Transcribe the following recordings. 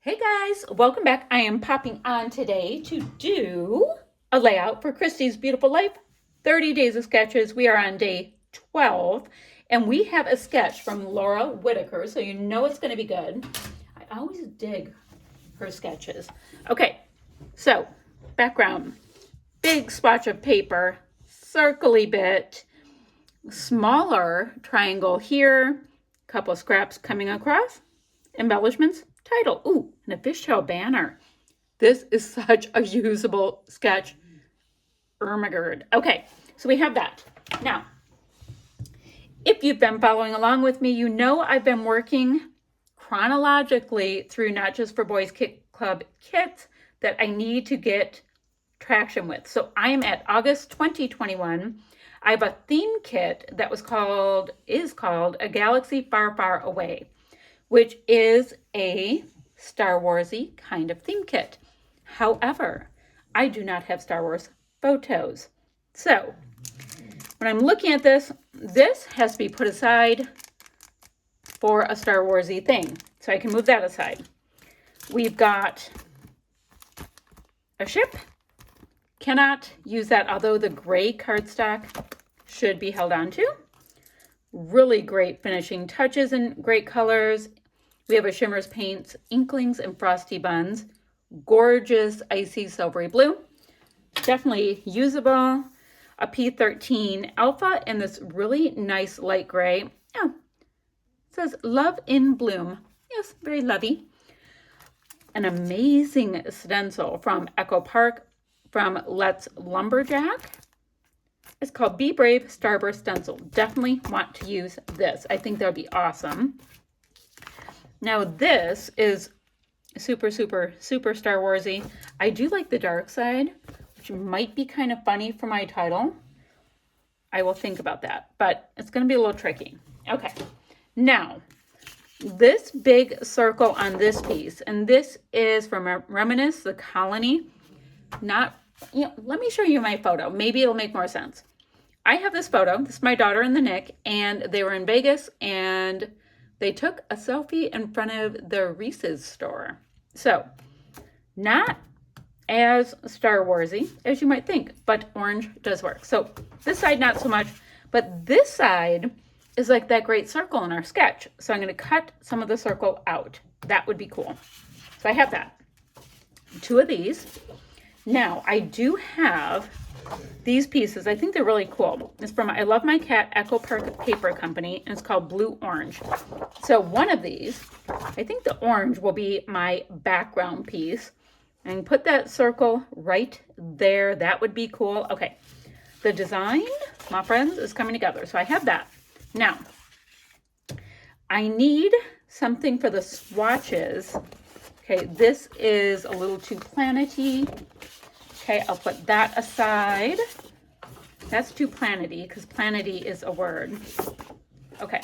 Hey guys, welcome back. I am popping on today to do a layout for Christy's Beautiful Life 30 Days of Sketches. We are on day 12 and we have a sketch from Laura Whitaker, so you know it's going to be good. I always dig her sketches. Okay, so background, big swatch of paper, circly bit, smaller triangle here, couple scraps coming across, embellishments, title, ooh, and a fishtail banner. This is such a usable sketch. Ermagerd. Okay, so we have that. Now, if you've been following along with me, you know I've been working chronologically through Not Just for Boys Kit Club kits that I need to get traction with. So I am at August 2021. I have a theme kit that is called A Galaxy Far, Far Away, which is a Star Wars-y kind of theme kit. However, I do not have Star Wars photos. So when I'm looking at this, this has to be put aside for a Star Wars-y thing. So I can move that aside. We've got a ship. Cannot use that, although the gray cardstock should be held on to. Really great finishing touches and great colors. We have a Shimmers Paints, Inklings, and Frosty Buns. Gorgeous, icy, silvery blue. Definitely usable. A P13 Alpha in this really nice light gray. Oh, it says Love in Bloom. Yes, very lovey. An amazing stencil from Echo Park from Let's Lumberjack. It's called Be Brave Starburst Stencil. Definitely want to use this. I think that would be awesome. Now this is super Star Warsy. I do like the dark side, which might be kind of funny for my title. I will think about that, but it's going to be a little tricky. Okay, now this big circle on this piece, and this is from Reminisce, the Colony. Let me show you my photo. Maybe it'll make more sense. I have this photo. This is my daughter and the Nick, and they were in Vegas, and they took a selfie in front of the Reese's store. So, not as Star Warsy as you might think, but orange does work. So, this side not so much, but this side is like that great circle in our sketch. So, I'm going to cut some of the circle out. That would be cool. So, I have that. 2 of these. Now, I do have these pieces. I think they're really cool. It's from I Love My Cat Echo Park Paper Company, and it's called Blue Orange. So one of these, I think the orange will be my background piece. And put that circle right there. That would be cool. Okay, the design, my friends, is coming together. So I have that. Now, I need something for the swatches. Okay, this is a little too planety. Okay, I'll put that aside. That's too planety because planety is a word. Okay,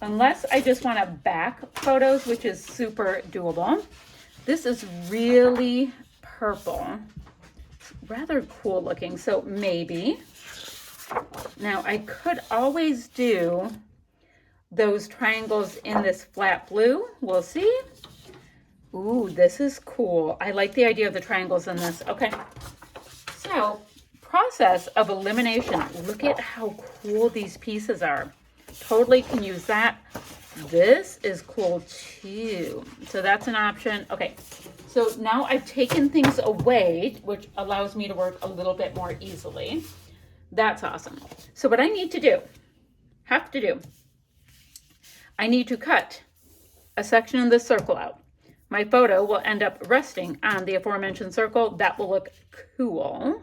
unless I just want to back photos, which is super doable. This is really purple. It's rather cool looking, so maybe. Now, I could always do those triangles in this flat blue. We'll see. Ooh, this is cool. I like the idea of the triangles in this. Okay, so process of elimination. Look at how cool these pieces are. Totally can use that. This is cool too. So that's an option. Okay, so now I've taken things away, which allows me to work a little bit more easily. That's awesome. So what I need to do, I need to cut a section of this circle out. My photo will end up resting on the aforementioned circle. That will look cool.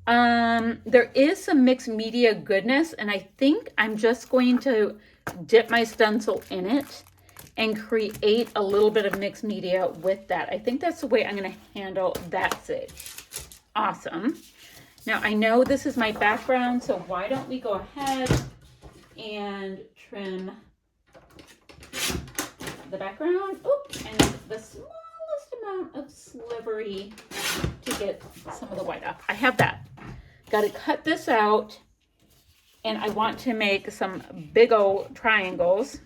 There is some mixed media goodness, and I think I'm just going to dip my stencil in it and create a little bit of mixed media with that. I think that's the way I'm going to handle that stage. Awesome. Now, I know this is my background, so why don't we go ahead and trim the background, and the smallest amount of slivery to get some of the white off. I have that. Got to cut this out, and I want to make some big old triangles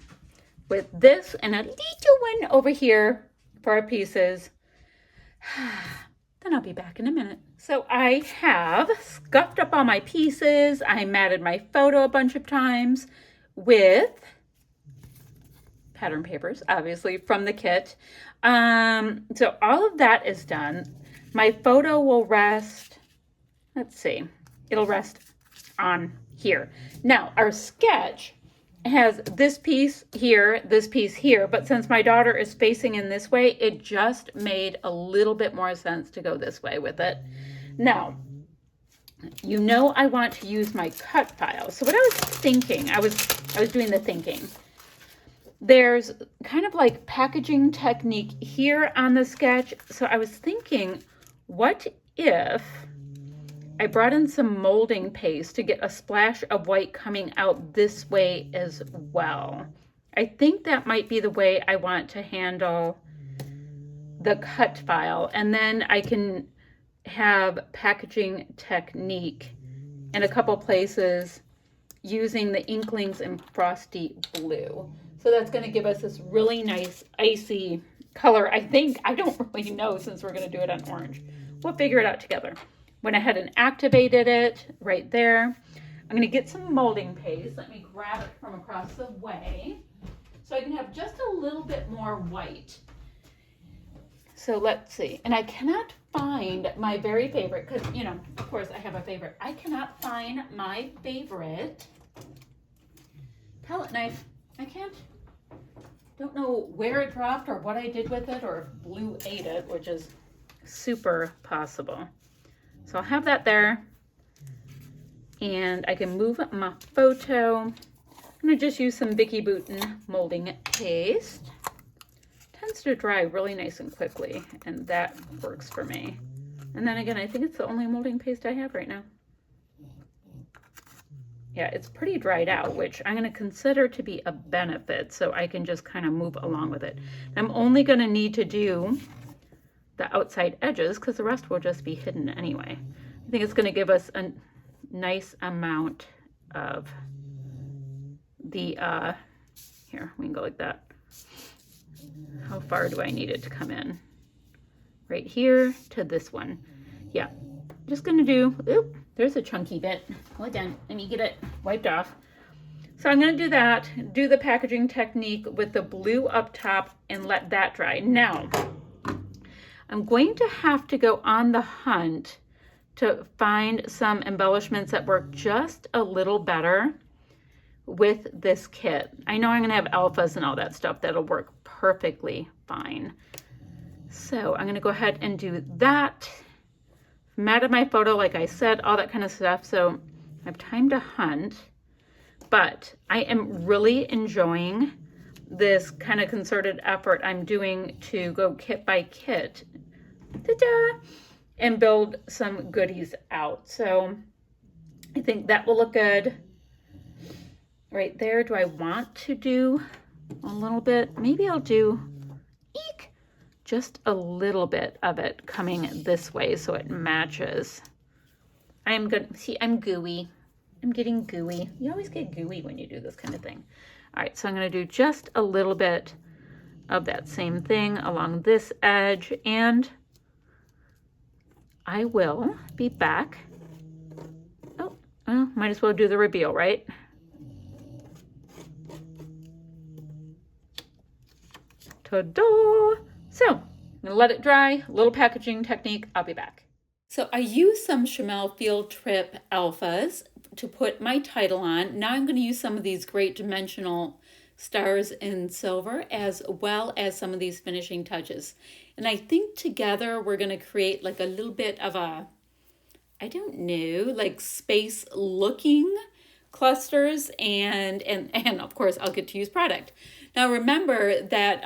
with this and a little one over here for our pieces. Then I'll be back in a minute. So I have scuffed up all my pieces. I matted my photo a bunch of times with pattern papers, obviously, from the kit. So all of that is done. My photo will rest, let's see, it'll rest on here. Now, our sketch has this piece here, but since my daughter is facing in this way, it just made a little bit more sense to go this way with it. Now, you know I want to use my cut file. So what I was thinking, I was doing the thinking. There's kind of like packaging technique here on the sketch. So I was thinking, what if I brought in some molding paste to get a splash of white coming out this way as well? I think that might be the way I want to handle the cut file. And then I can have packaging technique in a couple places using the Inklings and Frosty Blue. So that's going to give us this really nice icy color. I think, I don't really know since we're going to do it on orange. We'll figure it out together. Went ahead and activated it right there. I'm going to get some molding paste. Let me grab it from across the way so I can have just a little bit more white. So let's see. And I cannot find my very favorite, because, you know, of course I have a favorite. I cannot find my favorite palette knife. I can't. Don't know where it dropped or what I did with it, or if Blue ate it, which is super possible. So I'll have that there. And I can move my photo. I'm going to just use some Vicki Boutin molding paste. Tends to dry really nice and quickly, and that works for me. And then again, I think it's the only molding paste I have right now. Yeah, it's pretty dried out, which I'm going to consider to be a benefit, so I can just kind of move along with it. I'm only going to need to do the outside edges because the rest will just be hidden anyway. I think it's going to give us a nice amount of the, here, we can go like that. How far do I need it to come in? Right here to this one. Yeah, just going to do, oop, there's a chunky bit. Hold on, let me get it wiped off. So I'm going to do that, do the packaging technique with the blue up top and let that dry. Now, I'm going to have to go on the hunt to find some embellishments that work just a little better with this kit. I know I'm going to have alphas and all that stuff that'll work perfectly fine. So I'm going to go ahead and do that. Matted my photo, like I said, all that kind of stuff. So I have time to hunt, but I am really enjoying this kind of concerted effort I'm doing to go kit by kit, ta-da, and build some goodies out. So I think that will look good right there. Do I want to do a little bit? Maybe I'll do, eek, just a little bit of it coming this way so it matches. I am good. See, I'm gooey. I'm getting gooey. You always get gooey when you do this kind of thing. All right, so I'm going to do just a little bit of that same thing along this edge, and I will be back. Oh, well, might as well do the reveal, right? Ta-da! So I'm gonna let it dry, a little packaging technique, I'll be back. So I used some Chamel Field Trip Alphas to put my title on. Now I'm gonna use some of these great dimensional stars in silver, as well as some of these finishing touches. And I think together we're gonna create like a little bit of a, I don't know, like space looking clusters, and of course I'll get to use product. Now remember that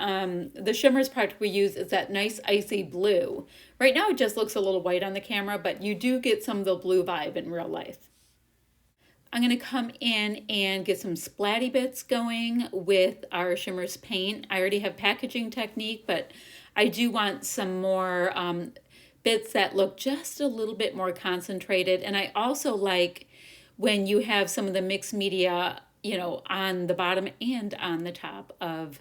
the shimmers product we use is that nice icy blue. Right now it just looks a little white on the camera, but you do get some of the blue vibe in real life. I'm going to come in and get some splatty bits going with our shimmers paint. I already have packaging technique, but I do want some more bits that look just a little bit more concentrated. And I also like when you have some of the mixed media, you know, on the bottom and on the top of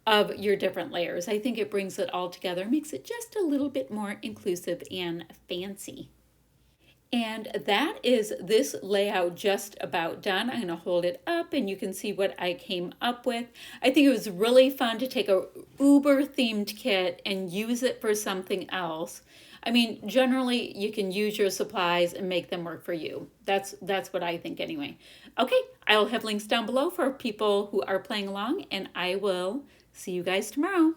of your different layers. I think it brings it all together, makes it just a little bit more inclusive and fancy. And that is this layout just about done. I'm going to hold it up and you can see what I came up with. I think it was really fun to take a Uber themed kit and use it for something else. I mean, generally you can use your supplies and make them work for you. That's what I think anyway. Okay, I'll have links down below for people who are playing along, and I will see you guys tomorrow.